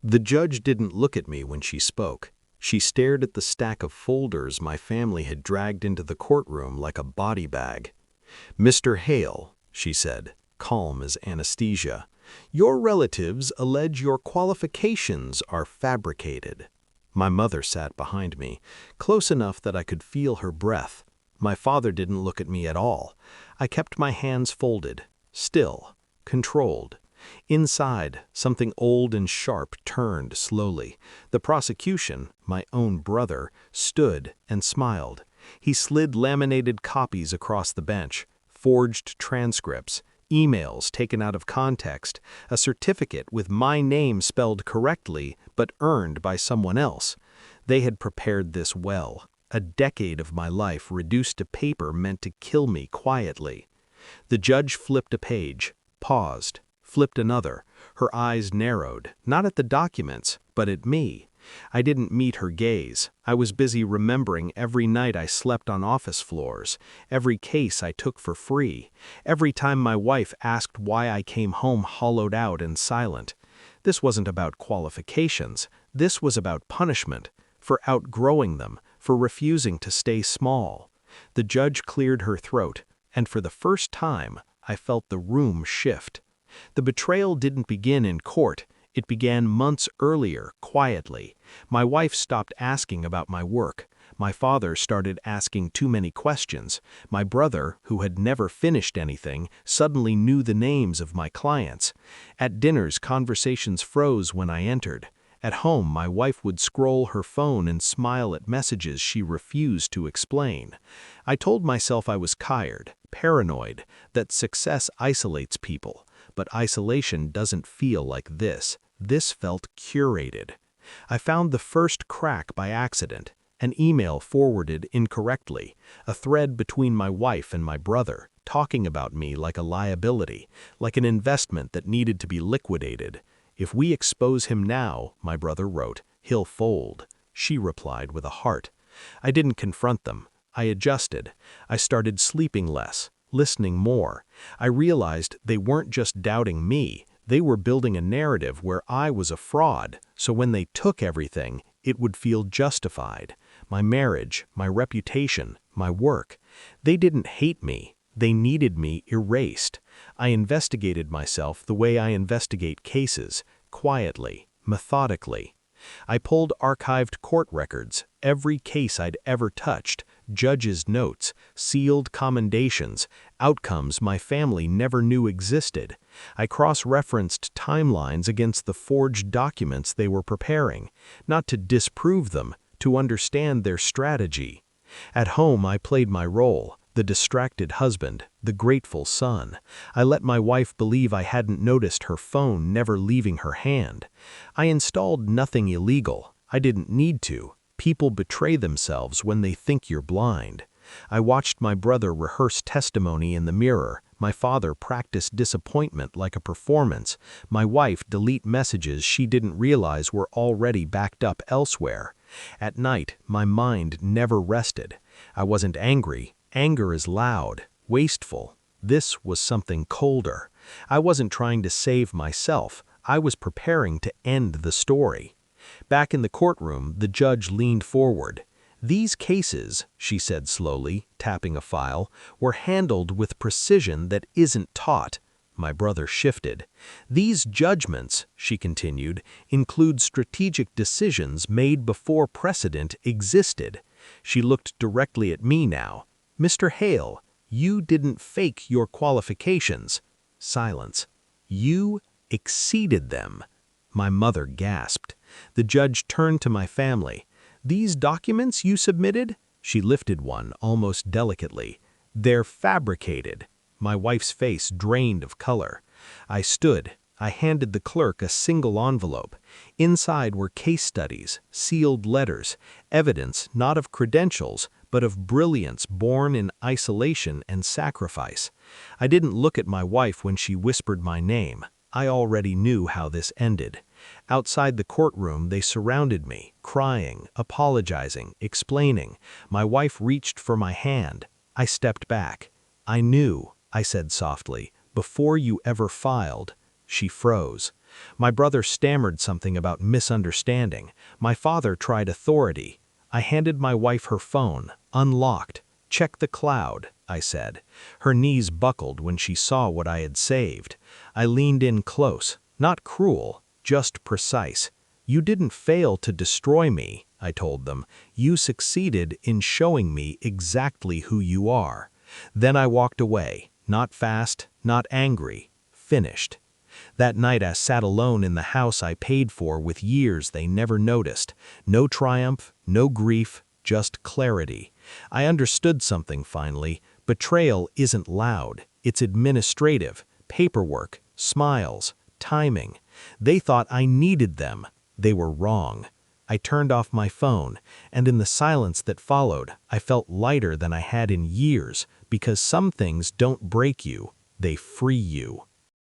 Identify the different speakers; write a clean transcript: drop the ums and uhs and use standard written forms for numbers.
Speaker 1: The judge didn't look at me when she spoke. She stared at the stack of folders my family had dragged into the courtroom like a body bag. "Mr. Hale," she said, calm as anesthesia, "your relatives allege your qualifications are fabricated." My mother sat behind me, close enough that I could feel her breath. My father didn't look at me at all. I kept my hands folded, still, controlled. Inside, something old and sharp turned slowly. The prosecution, my own brother, stood and smiled. He slid laminated copies across the bench, forged transcripts, emails taken out of context, a certificate with my name spelled correctly but earned by someone else. They had prepared this well. A decade of my life reduced to paper meant to kill me quietly. The judge flipped a page, paused, flipped another. Her eyes narrowed, not at the documents, but at me. I didn't meet her gaze. I was busy remembering every night I slept on office floors, every case I took for free, every time my wife asked why I came home hollowed out and silent. This wasn't about qualifications. This was about punishment, for outgrowing them, for refusing to stay small. The judge cleared her throat, and for the first time, I felt the room shift. The betrayal didn't begin in court. It began months earlier, quietly. My wife stopped asking about my work. My father started asking too many questions. My brother, who had never finished anything, suddenly knew the names of my clients. At dinners, conversations froze when I entered. At home, my wife would scroll her phone and smile at messages she refused to explain. I told myself I was tired, paranoid, that success isolates people. But isolation doesn't feel like this. This felt curated. I found the first crack by accident, an email forwarded incorrectly, a thread between my wife and my brother, talking about me like a liability, like an investment that needed to be liquidated. "If we expose him now," my brother wrote, "he'll fold." She replied with a heart. I didn't confront them. I adjusted. I started sleeping less, listening more. I realized they weren't just doubting me. They were building a narrative where I was a fraud, so when they took everything, it would feel justified. My marriage, my reputation, my work. They didn't hate me. They needed me erased. I investigated myself the way I investigate cases, quietly, methodically. I pulled archived court records, every case I'd ever touched, judges' notes, sealed commendations, outcomes my family never knew existed. I cross-referenced timelines against the forged documents they were preparing, not to disprove them, to understand their strategy. At home, I played my role, the distracted husband, the grateful son. I let my wife believe I hadn't noticed her phone never leaving her hand. I installed nothing illegal. I didn't need to. People betray themselves when they think you're blind. I watched my brother rehearse testimony in the mirror, my father practice disappointment like a performance, my wife delete messages she didn't realize were already backed up elsewhere. At night, my mind never rested. I wasn't angry. Anger is loud, wasteful. This was something colder. I wasn't trying to save myself. I was preparing to end the story. Back in the courtroom, the judge leaned forward. "These cases," she said slowly, tapping a file, "were handled with precision that isn't taught." My brother shifted. "These judgments," she continued, "include strategic decisions made before precedent existed." She looked directly at me now. "Mr. Hale, you didn't fake your qualifications." Silence. "You exceeded them." My mother gasped. The judge turned to my family. "These documents you submitted?" She lifted one, almost delicately. "They're fabricated." My wife's face drained of color. I stood. I handed the clerk a single envelope. Inside were case studies, sealed letters, evidence not of credentials, but of brilliance born in isolation and sacrifice. I didn't look at my wife when she whispered my name. I already knew how this ended. Outside the courtroom, they surrounded me, crying, apologizing, explaining. My wife reached for my hand. I stepped back. "I knew," I said softly, "before you ever filed." She froze. My brother stammered something about misunderstanding. My father tried authority. I handed my wife her phone, unlocked. "Check the cloud," I said. Her knees buckled when she saw what I had saved. I leaned in close, not cruel, just precise. "You didn't fail to destroy me," I told them. "You succeeded in showing me exactly who you are." Then I walked away, not fast, not angry, finished. That night I sat alone in the house I paid for with years they never noticed. No triumph, no grief, just clarity. I understood something finally. Betrayal isn't loud. It's administrative, paperwork, smiles, timing. They thought I needed them. They were wrong. I turned off my phone, and in the silence that followed, I felt lighter than I had in years, because some things don't break you, they free you.